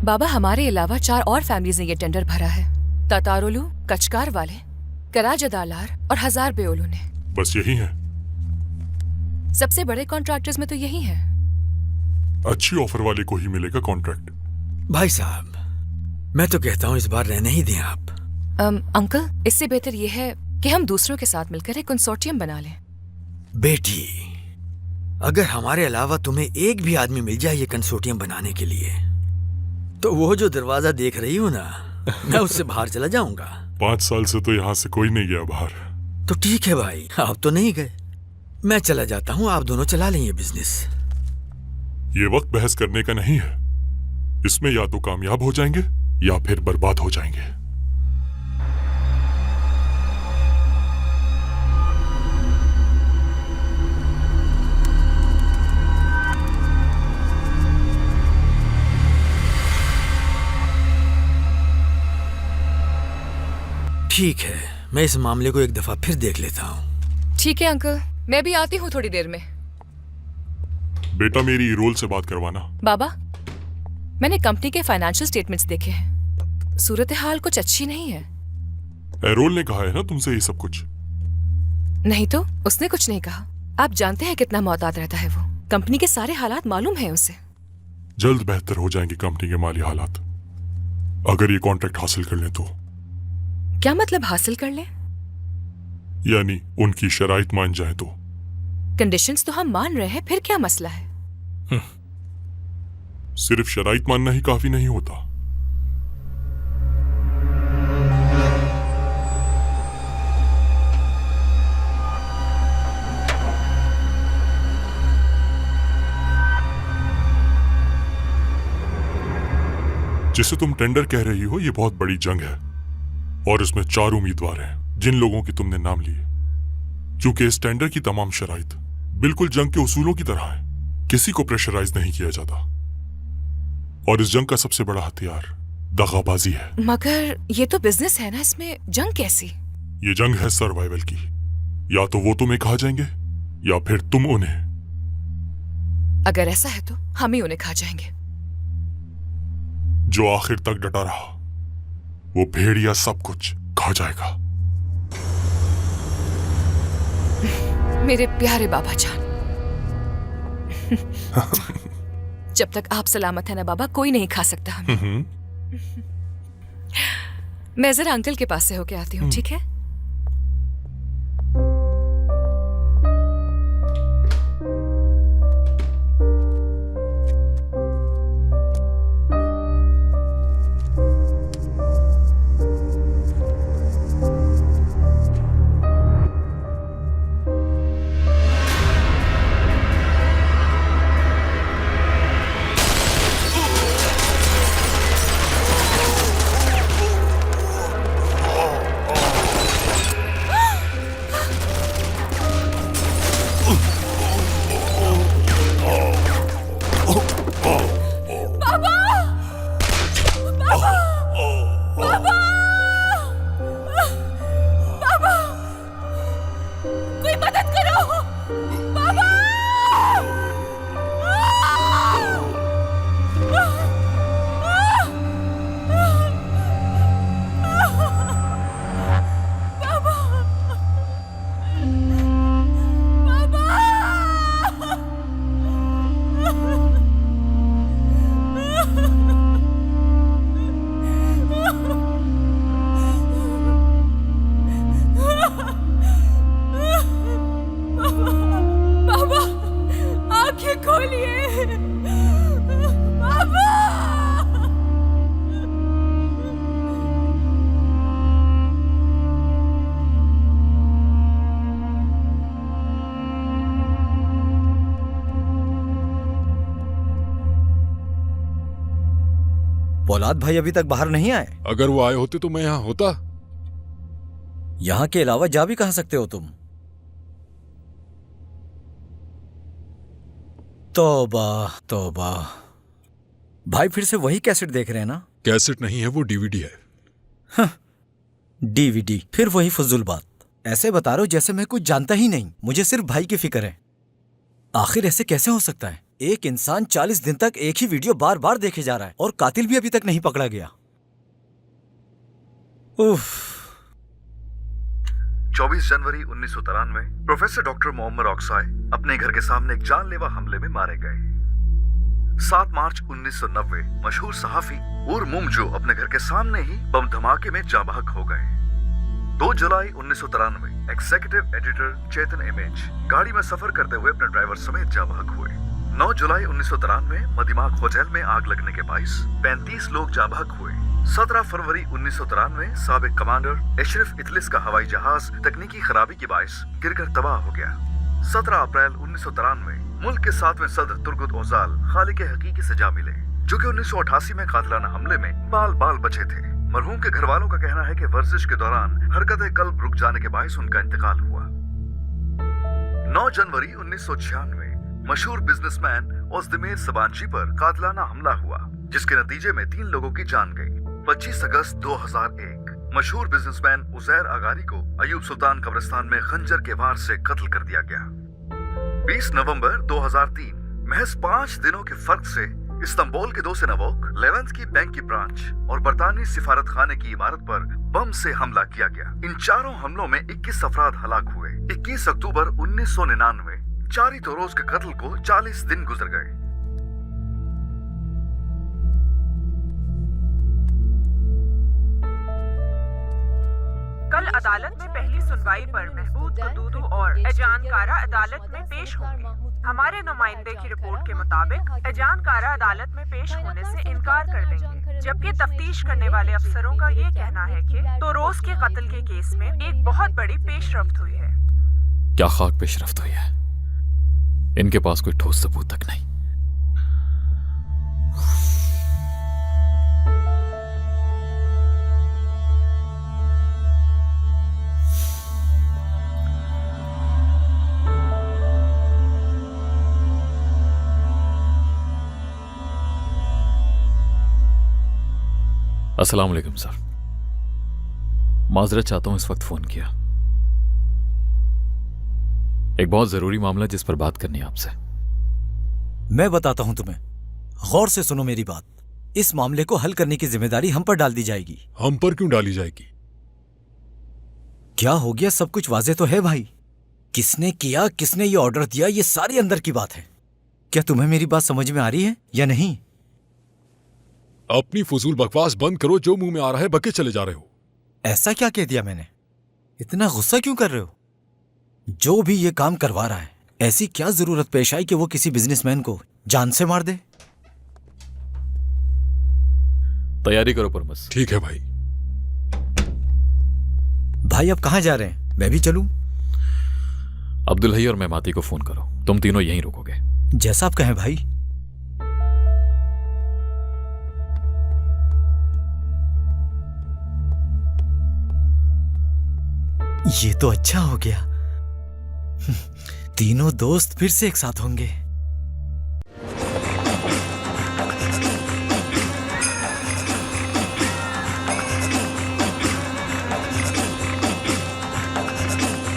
बाबा, हमारे अलावा 4 और फैमिलीज ने ये टेंडर भरा है। तातारोलू, कचकार वाले, कराजदालार और हजार बेओलू ने। बस यही है? सबसे बड़े कॉन्ट्रैक्टर्स में तो यही है। अच्छी ऑफर वाले को ही मिलेगा कॉन्ट्रैक्ट। भाई साहब, मैं तो कहता हूँ इस बार रहने ही दें आप। अंकल, इससे बेहतर ये है कि हम दूसरों के साथ मिलकर एक कंसोर्टियम बना लें। बेटी, अगर हमारे अलावा तुम्हें एक भी आदमी मिल जाए ये कंसोर्टियम बनाने के लिए, तो वो जो दरवाजा देख रही हो ना, मैं उससे बाहर चला जाऊंगा। 5 साल से तो यहाँ से कोई नहीं गया बाहर। तो ठीक है भाई, आप तो नहीं गए, मैं चला जाता हूँ, आप दोनों चला लें ये बिजनेस। ये वक्त बहस करने का नहीं है। इसमें या तो कामयाब हो जाएंगे या फिर बर्बाद हो जाएंगे। ठीक है, मैं इस मामले को एक दफा फिर देख लेता हूँ। ठीक है अंकल, मैं भी आती हूँ थोड़ी देर में। बेटा, मेरी रोल से बात करवाना। बाबा, मैंने कंपनी के फाइनेंशियल स्टेटमेंट्स देखे हैं। सूरत हाल कुछ अच्छी नहीं है। एरोल ने कहा है ना तुमसे ये सब कुछ? नहीं तो उसने कुछ नहीं कहा। आप जानते हैं कितना मोहतात रहता है वो। कंपनी के सारे हालात मालूम है उसे। जल्द बेहतर हो जाएंगे कंपनी के माली हालात, अगर ये कॉन्ट्रैक्ट हासिल कर लें तो। क्या मतलब हासिल कर लें? यानी उनकी शराइत मान जाए तो। कंडीशंस तो हम मान रहे हैं, फिर क्या मसला है? सिर्फ शराइत मानना ही काफी नहीं होता। जिसे तुम टेंडर कह रही हो, ये बहुत बड़ी जंग है और इसमें 4 उम्मीदवार हैं जिन लोगों की तुमने नाम लिए। क्योंकि इस टेंडर की तमाम शराइत बिल्कुल जंग के उसूलों की तरह है, किसी को प्रेशराइज नहीं किया जाता। और इस जंग का सबसे बड़ा हथियार दगाबाजी है। मगर ये तो बिजनेस है ना, इसमें जंग कैसी? ये जंग है सर्वाइवल की। या तो वो तुम्हें खा जाएंगे या फिर तुम उन्हें। अगर ऐसा है तो हम ही उन्हें खा जाएंगे। जो आखिर तक डटा रहा वो भेड़िया सब कुछ खा जाएगा। मेरे प्यारे बाबा जान। जब तक आप सलामत है ना बाबा, कोई नहीं खा सकता हमें। मैं जरा अंकल के पास से होके आती हूँ, ठीक है? फौलाद भाई अभी तक बाहर नहीं आए। अगर वो आए होते तो मैं यहाँ होता। यहाँ के अलावा जा भी कहाँ सकते हो तुम? तौबा तौबा। भाई फिर से वही कैसेट देख रहे हैं ना? कैसेट नहीं है, वो डीवीडी है। हाँ, डीवीडी, फिर वही फजूल बात। ऐसे बता रहे हो जैसे मैं कुछ जानता ही नहीं। मुझे सिर्फ भाई की फिक्र है। आखिर ऐसे कैसे हो सकता है? एक इंसान 40 दिन तक एक ही वीडियो बार बार देखे जा रहा है और कातिल भी अभी तक नहीं पकड़ा गया। उफ। 24 जनवरी 1993 प्रोफेसर डॉक्टर मोहम्मद ऑक्साई अपने घर के सामने एक जानलेवा हमले में मारे गए। 7 मार्च 1990 मशहूर सहाफी उर मुमजो अपने घर के सामने ही बम धमाके में जाँ बहक हो गए। 2 जुलाई 1993 एग्जीक्यूटिव एडिटर चेतन इमेज गाड़ी में सफर करते हुए अपने ड्राइवर समेत जाँ बहक हुए। 9 जुलाई 1993 मदिमाग होटल में आग लगने के बाइस 35 लोग जाँ बहक हुए। 17 फरवरी 1993 साबिक कमांडर एशरफ इतलिस का हवाई जहाज तकनीकी खराबी के बाइस गिरकर तबाह हो गया। 17 अप्रैल 1993 मुल्क के 7वें सदर तुर्गुत ओजाल खालिक हकीकी सजा मिले, जो कि 1988 में कातिलाना हमले में बाल बाल बचे थे। मरहूम के घर वालों का कहना है कि वर्जिश के दौरान हरकत कल्ब रुक जाने के बायस उनका इंतकाल हुआ। 9 जनवरी 1996 मशहूर बिजनेसमैन ओज़्दमिर सबांची पर कातिलाना हमला हुआ, जिसके नतीजे में 3 लोगों की जान गई। 25 अगस्त 2001 मशहूर बिजनेसमैन उज़ैर अगारी को अयूब सुल्तान कब्रिस्तान में खंजर के वार से कत्ल कर दिया गया। 20 नवंबर 2003 महज 5 दिनों के फर्क से इस्तांबुल के 2 सिनागोग, लेवेंट की बैंक की ब्रांच और बरतानी सिफारत खाने की इमारत पर बम से हमला किया गया। इन चारों हमलों में 21 अफराद हलाक हुए। 21 अक्टूबर 1999 चारी तोरोज के कत्ल को 40 दिन गुजर गए। कल अदालत में पहली सुनवाई पर महबूब कदूदू और एजान कारा अदालत में पेश होंगे। हमारे नुमाइंदे की रिपोर्ट के मुताबिक एजान कारा अदालत में पेश होने से इनकार कर देंगे, जबकि तफ्तीश करने वाले अफसरों का ये कहना है कि तोरोज के कत्ल के केस में एक बहुत बड़ी पेशरफ्त हुई है। क्या खाक पेशरफ्त हुई है? इनके पास कोई ठोस सबूत तक नहीं। अस्सलाम वालेकुम सर, माजरत चाहता हूं इस वक्त फोन किया। एक बहुत जरूरी मामला जिस पर बात करनी है आपसे। मैं बताता हूं तुम्हें, गौर से सुनो मेरी बात। इस मामले को हल करने की जिम्मेदारी हम पर डाल दी जाएगी। हम पर क्यों डाली जाएगी? क्या हो गया? सब कुछ वाजे तो है भाई। किसने किया, किसने ये ऑर्डर दिया, ये सारी अंदर की बात है। क्या तुम्हें मेरी बात समझ में आ रही है या नहीं? अपनी फजूल बकवास बंद करो। जो मुंह में आ रहा है बके चले जा रहे हो। ऐसा क्या कह दिया मैंने? इतना गुस्सा क्यों कर रहे हो? जो भी ये काम करवा रहा है, ऐसी क्या जरूरत पेश आई कि वो किसी बिजनेसमैन को जान से मार दे? तैयारी करो परमस। ठीक है भाई। भाई अब कहां जा रहे हैं? मैं भी चलूं? अब्दुल हई और मेमाती को फोन करो, तुम तीनों यहीं रुकोगे। जैसा आप कहें भाई। ये तो अच्छा हो गया। तीनों दोस्त फिर से एक साथ होंगे।